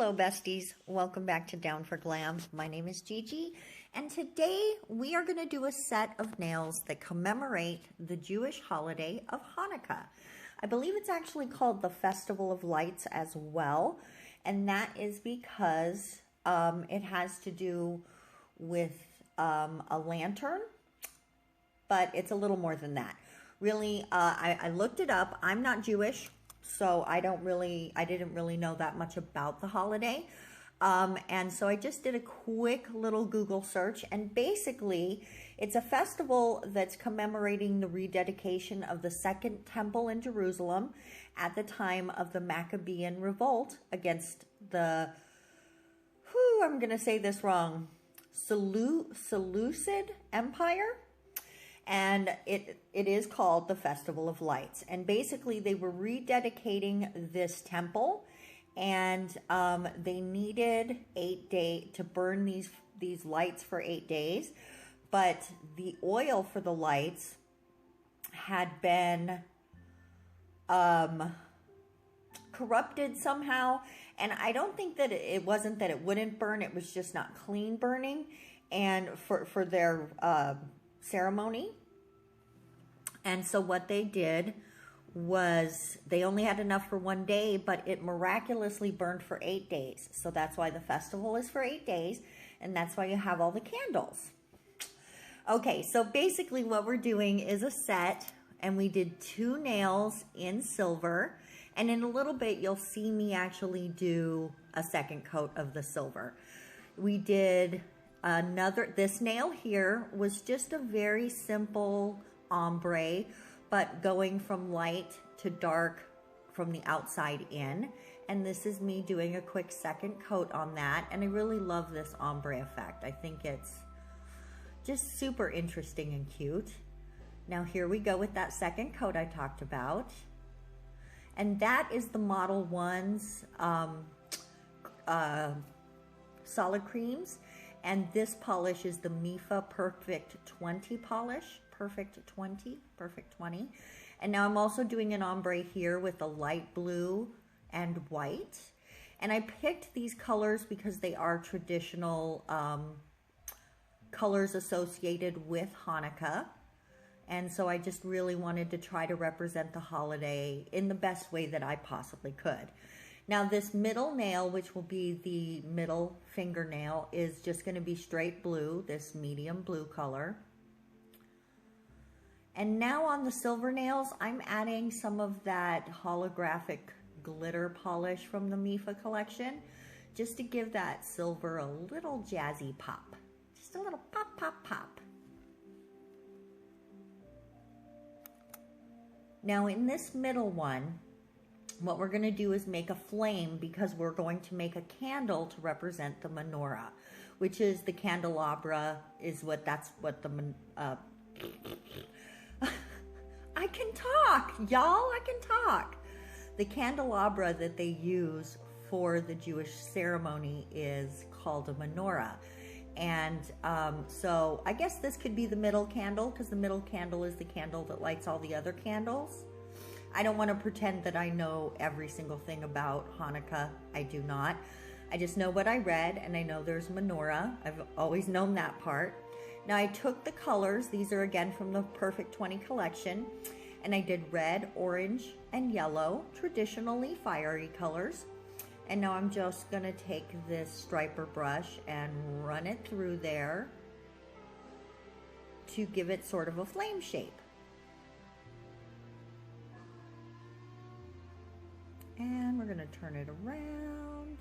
Hello besties, welcome back to Down for Glam. My name is Gigi, and today we are going to do a set of nails that commemorate the Jewish holiday of Hanukkah. I believe it's actually called the Festival of Lights as well, and that is because it has to do with a lantern, but it's a little more than that. Really, I looked it up. I'm not Jewish, so I didn't really know that much about the holiday. And so I just did a quick little Google search, and basically it's a festival that's commemorating the rededication of the Second Temple in Jerusalem at the time of the Maccabean revolt against the, I'm going to say this wrong, Seleucid Empire. And it is called the Festival of Lights. And basically they were rededicating this temple, and they needed 8 days to burn these lights for 8 days. But the oil for the lights had been corrupted somehow. And I don't think that it wasn't that it wouldn't burn, it was just not clean burning. And for their ceremony. And so what they did was they only had enough for 1 day, but it miraculously burned for 8 days. So that's why the festival is for 8 days, and that's why you have all the candles. Okay, so basically what we're doing is a set, and we did 2 nails in silver, and in a little bit you'll see me actually do a second coat of the silver. We did this nail here was just a very simple ombre, but going from light to dark from the outside in. And this is me doing a quick second coat on that. And I really love this ombre effect. I think it's just super interesting and cute. Now here we go with that second coat I talked about. And that is the Modelones solid creams. And this polish is the MEFA Perfect 20 polish, Perfect 20. And now I'm also doing an ombre here with a light blue and white. And I picked these colors because they are traditional colors associated with Hanukkah. And so I just really wanted to try to represent the holiday in the best way that I possibly could. Now this middle nail, which will be the middle fingernail, is just going to be straight blue, this medium blue color. And now on the silver nails, I'm adding some of that holographic glitter polish from the MEFA collection, just to give that silver a little jazzy pop. Just a little pop, pop, pop. Now in this middle one, what we're going to do is make a flame, because we're going to make a candle to represent the menorah, which is the candelabra, that's what the, I can talk, y'all, I can talk. The candelabra that they use for the Jewish ceremony is called a menorah. And so I guess this could be the middle candle, because the middle candle is the candle that lights all the other candles. I don't want to pretend that I know every single thing about Hanukkah. I do not. I just know what I read, and I know there's menorah. I've always known that part. Now I took the colors. These are again from the Perfect 20 collection. And I did red, orange, and yellow, traditionally fiery colors. And now I'm just going to take this striper brush and run it through there to give it sort of a flame shape. And we're going to turn it around.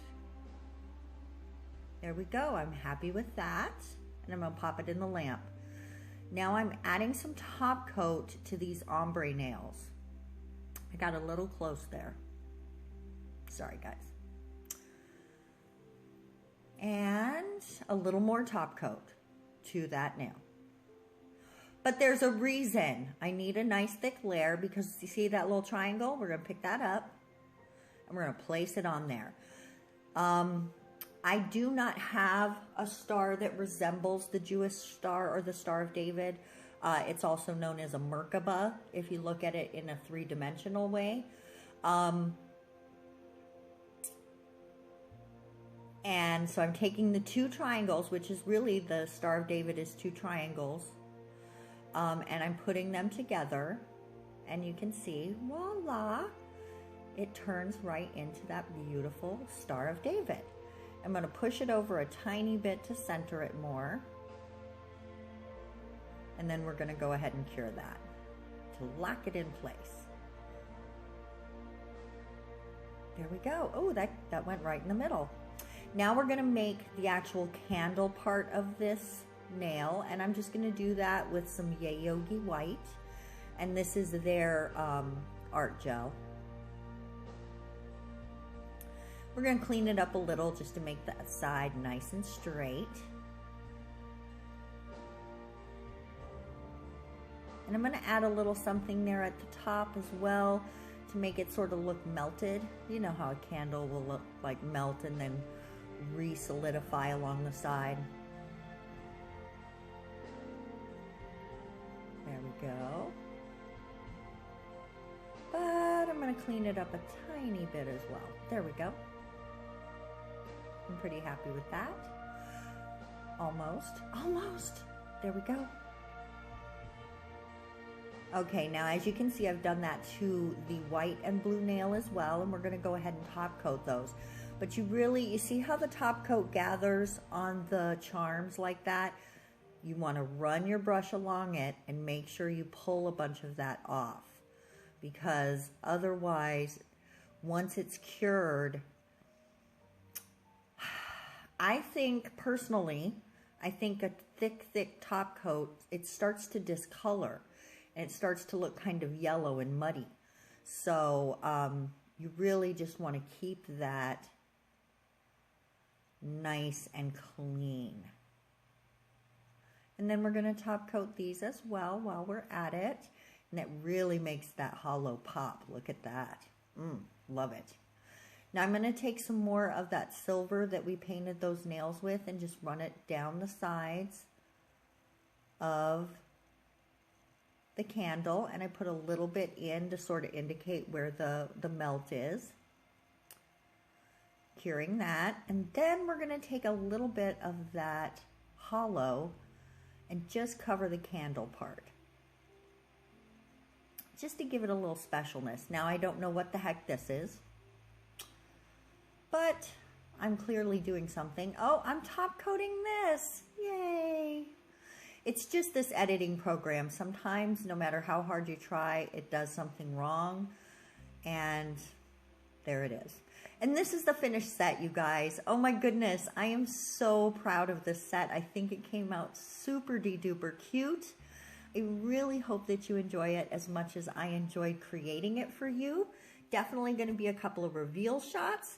There we go. I'm happy with that. And I'm going to pop it in the lamp. Now I'm adding some top coat to these ombre nails. I got a little close there. Sorry, guys. And a little more top coat to that nail. But there's a reason. I need a nice thick layer, because you see that little triangle? We're going to pick that up. And we're going to place it on there. I do not have a star that resembles the Jewish star or the Star of David. It's also known as a Merkaba, if you look at it in a 3-dimensional way. And so I'm taking the 2 triangles, which is really the Star of David is 2 triangles, and I'm putting them together, and you can see, voila, it turns right into that beautiful Star of David. I'm going to push it over a tiny bit to center it more, and then we're going to go ahead and cure that to lock it in place. There we go. Oh, that went right in the middle. Now we're going to make the actual candle part of this nail, and I'm just going to do that with some Yayoge white, and this is their art gel. We're going to clean it up a little just to make that side nice and straight. And I'm going to add a little something there at the top as well to make it sort of look melted. You know how a candle will look like melt and then re-solidify along the side. There we go. But I'm going to clean it up a tiny bit as well. There we go. I'm pretty happy with that. Almost. There we go. Okay, now as you can see, I've done that to the white and blue nail as well, and we're going to go ahead and top coat those. But you see how the top coat gathers on the charms like that? You want to run your brush along it and make sure you pull a bunch of that off, because otherwise, once it's cured, I think personally, a thick top coat, it starts to discolor and it starts to look kind of yellow and muddy. So you really just want to keep that nice and clean. And then we're going to top coat these as well while we're at it. And it really makes that hollow pop. Look at that. Love it. Now I'm going to take some more of that silver that we painted those nails with and just run it down the sides of the candle. And I put a little bit in to sort of indicate where the melt is. Curing that. And then we're going to take a little bit of that hollow and just cover the candle part, just to give it a little specialness. Now I don't know what the heck this is, but I'm clearly doing something. Oh, I'm top coating this. Yay. It's just this editing program. Sometimes, no matter how hard you try, it does something wrong. And there it is. And this is the finished set, you guys. Oh my goodness, I am so proud of this set. I think it came out super duper cute. I really hope that you enjoy it as much as I enjoyed creating it for you. Definitely going to be a couple of reveal shots.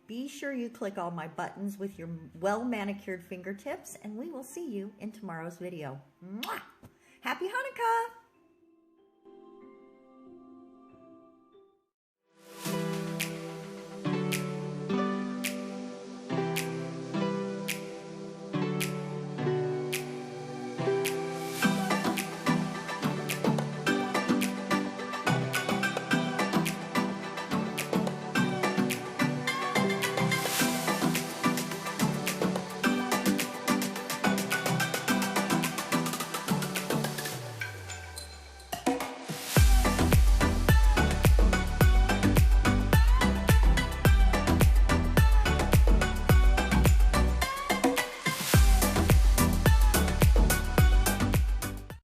Be sure you click all my buttons with your well-manicured fingertips, and we will see you in tomorrow's video. Mwah! Happy Hanukkah!